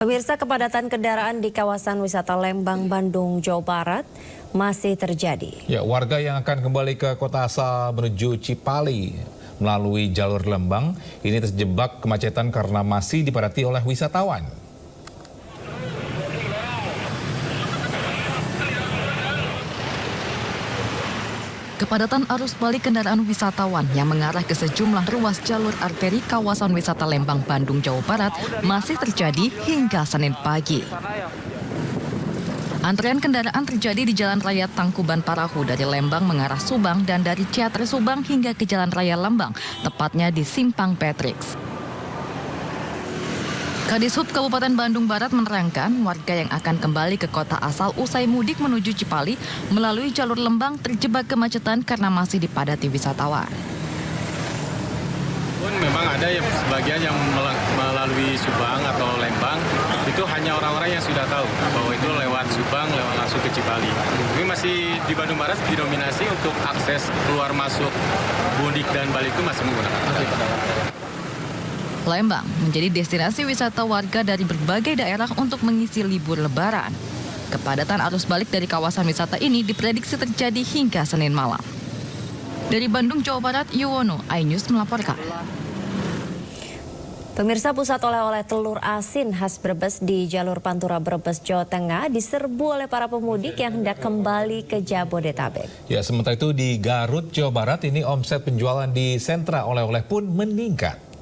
Pemirsa, kepadatan kendaraan di kawasan wisata Lembang, Bandung, Jawa Barat masih terjadi. Ya, warga yang akan kembali ke kota asal menuju Cipali melalui jalur Lembang ini terjebak kemacetan karena masih dipadati oleh wisatawan. Kepadatan arus balik kendaraan wisatawan yang mengarah ke sejumlah ruas jalur arteri kawasan wisata Lembang, Bandung, Jawa Barat masih terjadi hingga Senin pagi. Antrean kendaraan terjadi di Jalan Raya Tangkuban Parahu dari Lembang mengarah Subang dan dari Ciater Subang hingga ke Jalan Raya Lembang, tepatnya di Simpang Patriks. Kadishub Kabupaten Bandung Barat menerangkan warga yang akan kembali ke kota asal usai mudik menuju Cipali melalui jalur Lembang terjebak kemacetan karena masih dipadati wisatawan. Pun memang ada yang sebagian yang melalui Subang atau Lembang, itu hanya orang-orang yang sudah tahu bahwa itu lewat Subang, lewat langsung ke Cipali. Ini masih di Bandung Barat didominasi untuk akses keluar masuk mudik dan balik itu masih menggunakan Lembang menjadi destinasi wisata warga dari berbagai daerah untuk mengisi libur Lebaran. Kepadatan arus balik dari kawasan wisata ini diprediksi terjadi hingga Senin malam. Dari Bandung, Jawa Barat, Yuwono, iNews melaporkan. Pemirsa, pusat oleh-oleh telur asin khas Brebes di jalur Pantura Brebes, Jawa Tengah diserbu oleh para pemudik yang hendak kembali ke Jabodetabek. Ya, sementara itu di Garut, Jawa Barat ini omset penjualan di sentra oleh-oleh pun meningkat.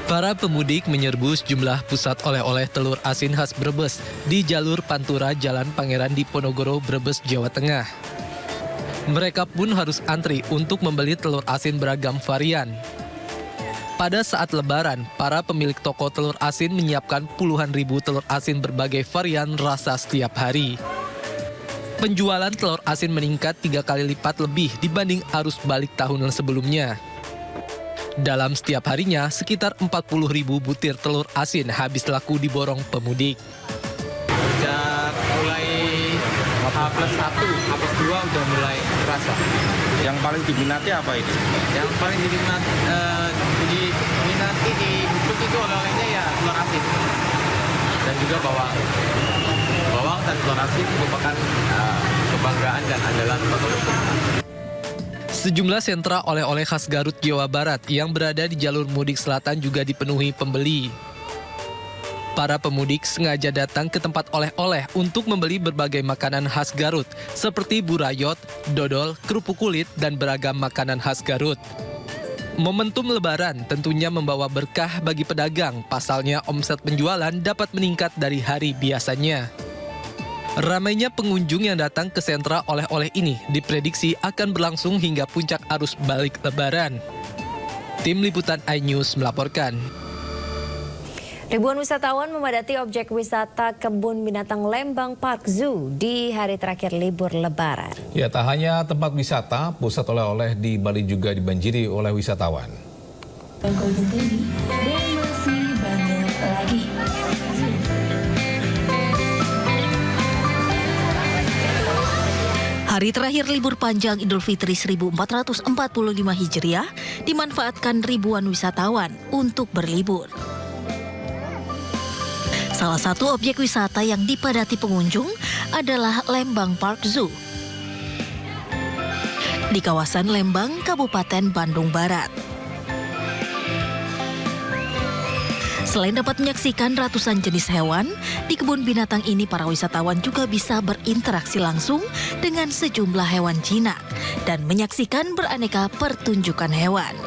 Para pemudik menyerbu sejumlah pusat oleh-oleh telur asin khas Brebes di jalur Pantura Jalan Pangeran Diponegoro, Brebes, Jawa Tengah. Mereka pun harus antri untuk membeli telur asin beragam varian. Pada saat Lebaran, para pemilik toko telur asin menyiapkan puluhan ribu telur asin berbagai varian rasa setiap hari. Penjualan telur asin meningkat 3 kali lipat lebih dibanding arus balik tahun sebelumnya. Dalam setiap harinya, sekitar 40 ribu butir telur asin habis laku diborong pemudik. Sejak mulai H+1, H+2 udah mulai terasa. Yang paling diminati apa ini? Yang paling diminati di Brebes itu oleh-olehnya ya telur asin. Dan juga bawang. Bawang dan telur asin merupakan kebanggaan dan andalan Brebes. Sejumlah sentra oleh-oleh khas Garut, Jawa Barat yang berada di jalur mudik selatan juga dipenuhi pembeli. Para pemudik sengaja datang ke tempat oleh-oleh untuk membeli berbagai makanan khas Garut, seperti burayot, dodol, kerupuk kulit, dan beragam makanan khas Garut. Momentum Lebaran tentunya membawa berkah bagi pedagang, pasalnya omset penjualan dapat meningkat dari hari biasanya. Ramainya pengunjung yang datang ke sentra oleh-oleh ini diprediksi akan berlangsung hingga puncak arus balik Lebaran. Tim Liputan iNews melaporkan. Ribuan wisatawan memadati objek wisata Kebun Binatang Lembang Park Zoo di hari terakhir libur Lebaran. Ya, tak hanya tempat wisata, pusat oleh-oleh di Bali juga dibanjiri oleh wisatawan. Dan masih banyak lagi. Hari terakhir libur panjang Idul Fitri 1445 Hijriah dimanfaatkan ribuan wisatawan untuk berlibur. Salah satu objek wisata yang dipadati pengunjung adalah Lembang Park Zoo di kawasan Lembang, Kabupaten Bandung Barat. Selain dapat menyaksikan ratusan jenis hewan, di kebun binatang ini para wisatawan juga bisa berinteraksi langsung dengan sejumlah hewan jinak dan menyaksikan beraneka pertunjukan hewan.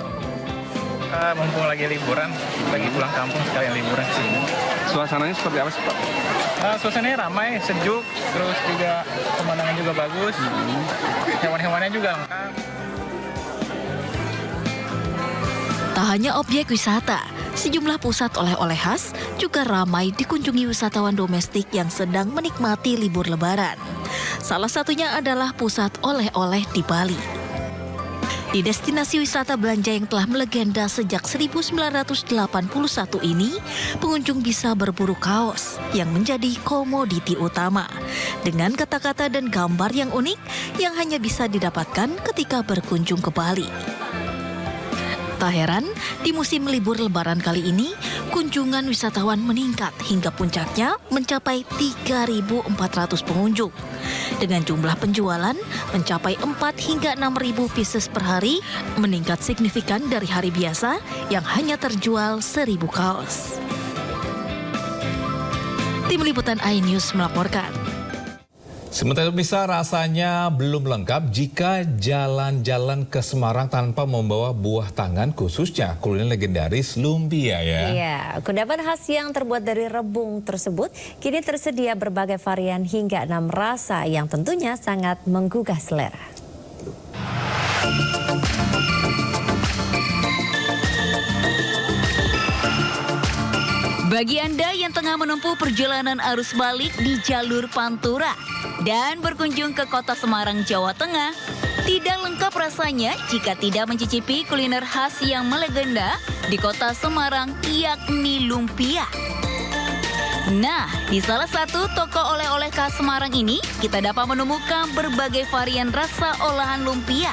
Mumpung lagi liburan, lagi pulang kampung sekalian liburan ke sini. Suasananya seperti apa sih, Pak? Suasananya ramai, sejuk, terus juga pemandangan juga bagus. Hewan-hewannya juga lengkap. Tak hanya objek wisata, sejumlah pusat oleh-oleh khas juga ramai dikunjungi wisatawan domestik yang sedang menikmati libur Lebaran. Salah satunya adalah pusat oleh-oleh di Bali. Di destinasi wisata belanja yang telah melegenda sejak 1981 ini, pengunjung bisa berburu kaos yang menjadi komoditi utama dengan kata-kata dan gambar yang unik yang hanya bisa didapatkan ketika berkunjung ke Bali. Tak heran, di musim libur lebaran kali ini, kunjungan wisatawan meningkat hingga puncaknya mencapai 3.400 pengunjung. Dengan jumlah penjualan mencapai 4 hingga 6.000 pieces per hari, meningkat signifikan dari hari biasa yang hanya terjual 1.000 kaos. Tim Liputan iNews melaporkan. Sementara itu bisa rasanya belum lengkap jika jalan-jalan ke Semarang tanpa membawa buah tangan, khususnya kuliner legendaris lumpia ya. Iya, kudapan khas yang terbuat dari rebung tersebut kini tersedia berbagai varian hingga 6 rasa yang tentunya sangat menggugah selera. Bagi Anda yang tengah menempuh perjalanan arus balik di jalur Pantura dan berkunjung ke kota Semarang, Jawa Tengah, tidak lengkap rasanya jika tidak mencicipi kuliner khas yang melegenda di kota Semarang, yakni lumpia. Nah, di salah satu toko oleh-oleh khas Semarang ini, kita dapat menemukan berbagai varian rasa olahan lumpia.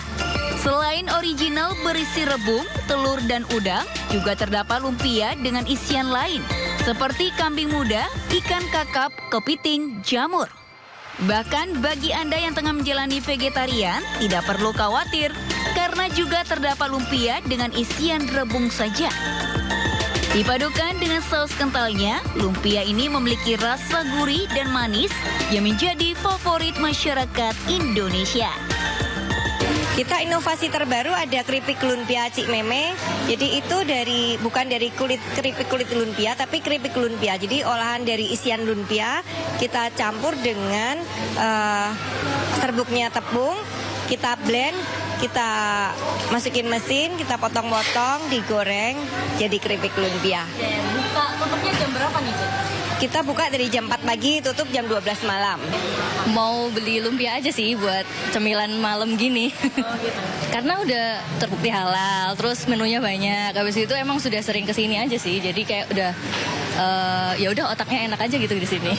Selain original berisi rebung, telur, dan udang, juga terdapat lumpia dengan isian lain, seperti kambing muda, ikan kakap, kepiting, jamur. Bahkan bagi Anda yang tengah menjalani vegetarian, tidak perlu khawatir, karena juga terdapat lumpia dengan isian rebung saja. Dipadukan dengan saus kentalnya, lumpia ini memiliki rasa gurih dan manis yang menjadi favorit masyarakat Indonesia. Kita inovasi terbaru ada keripik lumpia Cik Meme. Jadi itu bukan dari keripik kulit lumpia, tapi keripik lumpia. Jadi olahan dari isian lumpia kita campur dengan serbuknya tepung, kita blend, kita masukin mesin, kita potong-potong, digoreng, jadi keripik lumpia. Buka tutupnya jam berapa nih, Cik? Kita buka dari jam 4 pagi, tutup jam 12 malam. Mau beli lumpia aja sih buat cemilan malam gini. Oh, gitu. Karena udah terbukti halal, terus menunya banyak. Habis itu emang sudah sering kesini aja sih. Jadi kayak udah ya udah otaknya enak aja gitu di sini.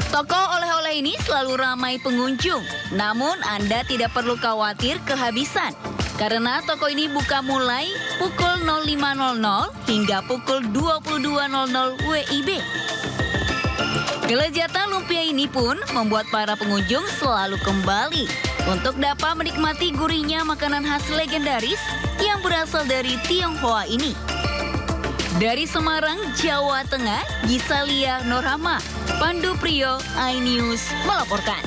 Toko oleh-oleh ini selalu ramai pengunjung. Namun Anda tidak perlu khawatir kehabisan. Karena toko ini buka mulai pukul 05.00 hingga pukul 22.00 WIB. Kelezatan lumpia ini pun membuat para pengunjung selalu kembali untuk dapat menikmati gurihnya makanan khas legendaris yang berasal dari Tionghoa ini. Dari Semarang, Jawa Tengah, Gisalia Norhama, Pandu Priyo, iNews melaporkan.